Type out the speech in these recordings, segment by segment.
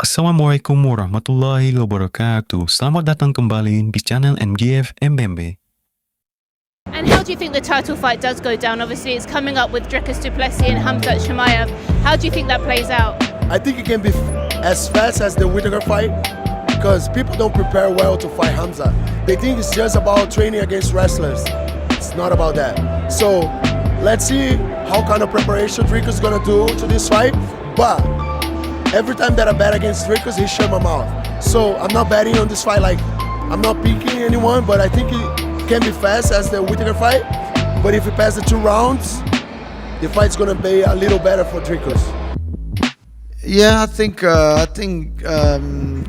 Assalamualaikum warahmatullahi wabarakatuh. Selamat datang kembali di channel MGF MMB. And how do you think the title fight does go down? Obviously, it's coming up with Dricus du Plessis and Khamzat Chimaev. How do you think that plays out? I think it can be as fast as the Whittaker fight because people don't prepare well to fight Khamzat. They think it's just about training against wrestlers. It's not about that. So let's see how kind of preparation Dricus is gonna do to this fight. But every time that I bet against Dricus, he shut my mouth. So I'm not betting on this fight like I'm not picking anyone, but I think it can be fast as the Whittaker fight. But if he passes the 2 rounds, the fight's gonna be a little better for Dricus. Yeah, I think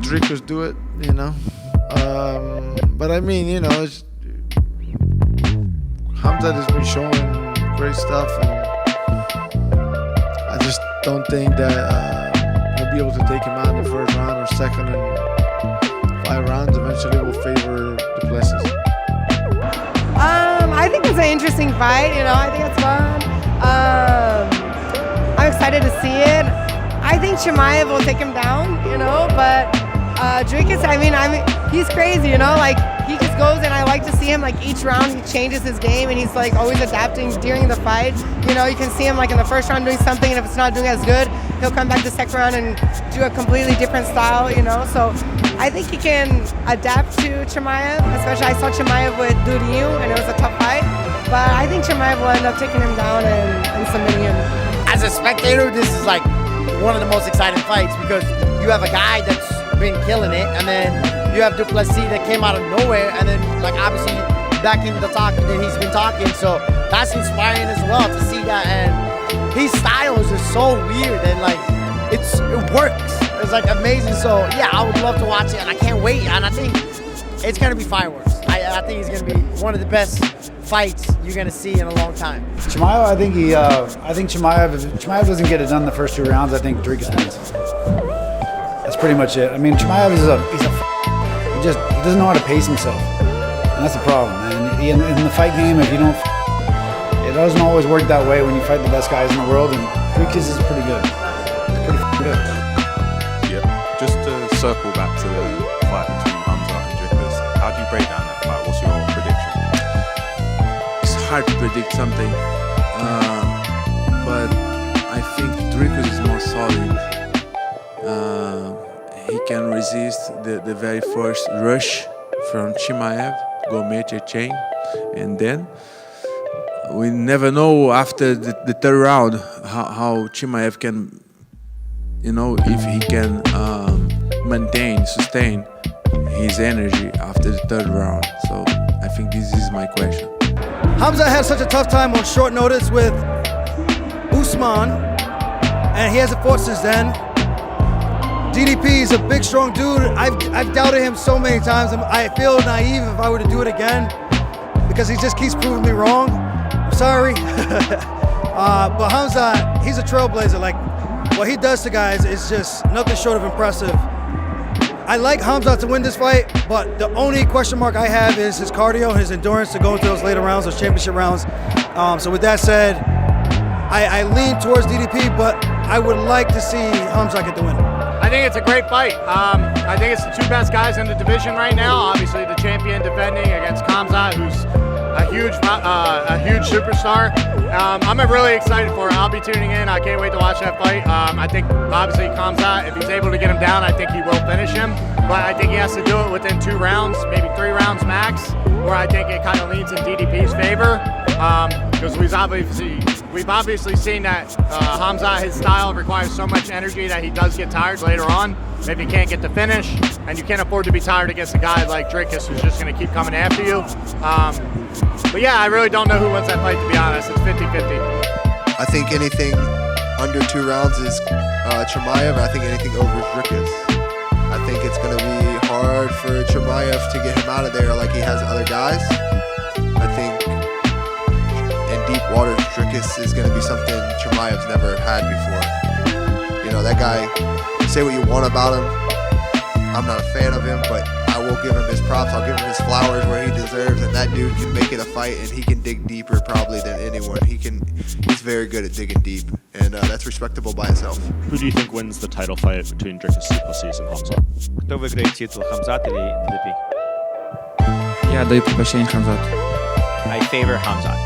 Dricus do it, you know. But I mean, you know, Khamzat has been showing great stuff, and I just don't think that he'll be able to take him out in the first round or second, and 5 rounds eventually will favor the Plesis. I think it's an interesting fight, you know, I think it's fun. I'm excited to see it. I think Chimaev will take him down, you know, but Dricus, I mean, he's crazy, you know, like he just goes, and I like to see him like each round he changes his game, and he's like always adapting during the fight. You know, you can see him like in the first round doing something, and if it's not doing as good, he'll come back the second round and do a completely different style, you know. So I think he can adapt to Chimaev, especially I saw Chimaev with Duricus, and it was a tough fight. But I think Chimaev will end up taking him down and submitting him. As a spectator, this is like one of the most exciting fights because you have a guy that's been killing it, and then you have du Plessis that came out of nowhere, and then like obviously backing the talk that he's been talking, so that's inspiring as well to see that. And his style is just so weird, and like it works. It's like amazing. So yeah, I would love to watch it, and I can't wait. And I think it's gonna be fireworks. I think it's gonna be one of the best fights you're gonna see in a long time. Chimaev, I think Chimaev, if Chimaev doesn't get it done the first 2 rounds, I think Dricus wins. That's pretty much it. I mean, Chimaev he doesn't know how to pace himself, and that's the problem. And in the fight game, if you don't, it doesn't always work that way when you fight the best guys in the world. And Dricus is pretty good. It's pretty good. Yeah. Just to circle back to the fight between Khamzat and Dricus, how do you break down that fight? What's your prediction? It's hard to predict something, but I think Dricus is more solid. He can resist the very first rush from Chimaev, go major chain, and then we never know after the 3rd round how Chimaev can, you know, if he can sustain his energy after the 3rd round. So I think this is my question. Khamzat had such a tough time on short notice with Usman, and he hasn't fought since then. DDP is a big, strong dude. I've doubted him so many times. I feel naive if I were to do it again because he just keeps proving me wrong. I'm sorry. But Khamzat, he's a trailblazer. Like, what he does to guys is just nothing short of impressive. I like Khamzat to win this fight, but the only question mark I have is his cardio, his endurance to go into those later rounds, those championship rounds. So with that said, I lean towards DDP, but I would like to see Khamzat get the win. I think it's a great fight. I think it's the 2 best guys in the division right now. Obviously, the champion defending against Khamzat, who's a huge superstar. I'm really excited for it. I'll be tuning in. I can't wait to watch that fight. I think obviously Khamzat, if he's able to get him down, I think he will finish him. But I think he has to do it within 2 rounds, maybe 3 rounds max, where I think it kind of leans in DDP's favor. Because we've obviously seen that Khamzat, his style requires so much energy that he does get tired later on if he can't get the finish, and you can't afford to be tired against a guy like Dricus who's just going to keep coming after you. But yeah, I really don't know who wins that fight, to be honest. It's 50-50. I think anything under 2 rounds is Chimaev, and I think anything over is Dricus. I think it's going to be hard for Chimaev to get him out of there like he has other guys. I think in deep waters, Dricus is going to be something Chimaev's never had before. You know, that guy, say what you want about him. I'm not a fan of him, but I will give him his props. I'll give him his flowers where he deserves, and that dude can make it a fight, and he can dig deeper probably than anyone. He can he's very good at digging deep, and that's respectable by itself. Who do you think wins the title fight between Dricus, Plesis, and Hamzat? Кто выиграет титул, Хамзат или DDP? Я даю предпочтение Хамзату. I favor Hamzat.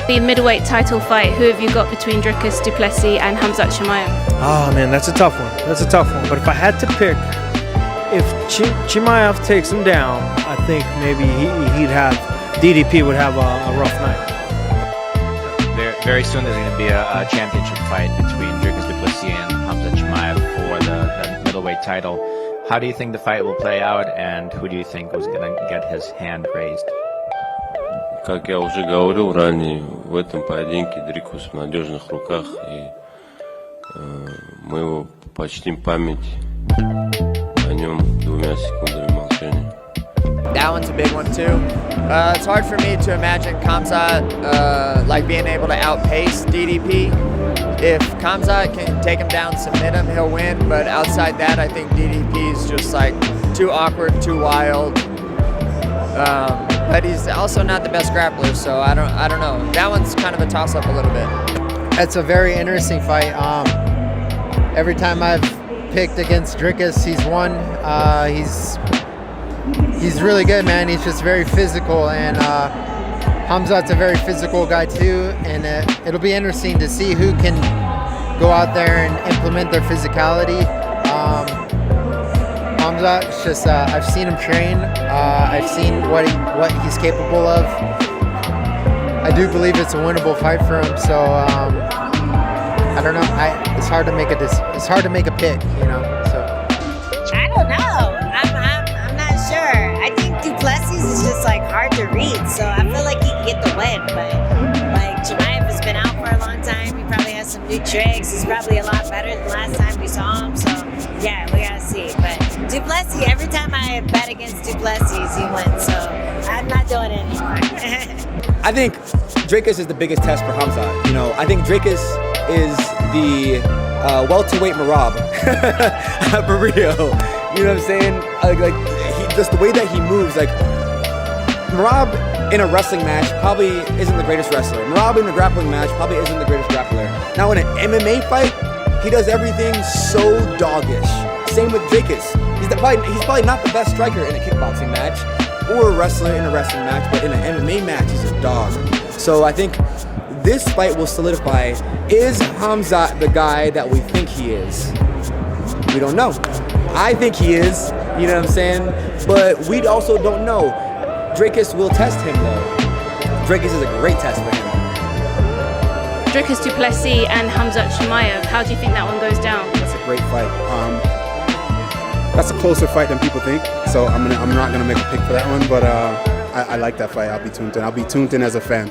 The middleweight title fight, who have you got between Dricus du Plessis and Hamzat Chimaev? Oh man, that's a tough one. That's a tough one. But if I had to pick, if Chimaev takes him down, I think maybe DDP would have a rough night. Very soon there's going to be a championship fight between Dricus du Plessis and Hamzat Chimaev for the middleweight title. How do you think the fight will play out, and who do you think was going to get his hand raised? Как я уже говорил ранее, в этом поединке Дрикус в надежных руках, и мы его почтим память о нем 2 секундами молчания. That one's a big one too. It's hard for me to imagine Khamzat like being able to outpace DDP. If Khamzat can take him down, submit him, he'll win. But outside that, I think DDP is just like too awkward, too wild. But he's also not the best grappler, so I don't know. That one's kind of a toss-up a little bit. It's a very interesting fight. Every time I've picked against Dricus, he's won. He's really good, man. He's just very physical, and Hamzat's a very physical guy too. And it'll be interesting to see who can go out there and implement their physicality. Hamzat's just I've seen him train. I've seen what he's capable of. I do believe it's a winnable fight for him. So I don't know. It's hard to make a pick, you know. So I don't know. I'm not sure. I think du Plessis is just like hard to read, so I feel like he can get the win. But like Chimaev has been out for a long time. He probably has some new tricks. He's probably a lot better than last time we saw him. So yeah, we gotta see. But du Plessis, every time I bet against du Plessis, he wins. So I'm not doing it anymore. I think Dricus is the biggest test for Hamzat. You know, I think Dricus is the welterweight Marab for real. You know what I'm saying? Just the way that he moves. Like Marab in a wrestling match probably isn't the greatest wrestler. Marab in a grappling match probably isn't the greatest grappler. Now in an MMA fight, he does everything so doggish. Same with Dricus. He's probably not the best striker in a kickboxing match or a wrestler in a wrestling match, but in an MMA match, he's a dog. So I think this fight will solidify, is Hamzat the guy that we think he is? We don't know. I think he is, you know what I'm saying? But we also don't know. Dricus will test him though. Dricus is a great test for him. Dricus du Plessis and Hamzat Chimaev, how do you think that one goes down? That's a great fight. That's a closer fight than people think, so I'm not gonna make a pick for that one, but I like that fight. I'll be tuned in. I'll be tuned in as a fan.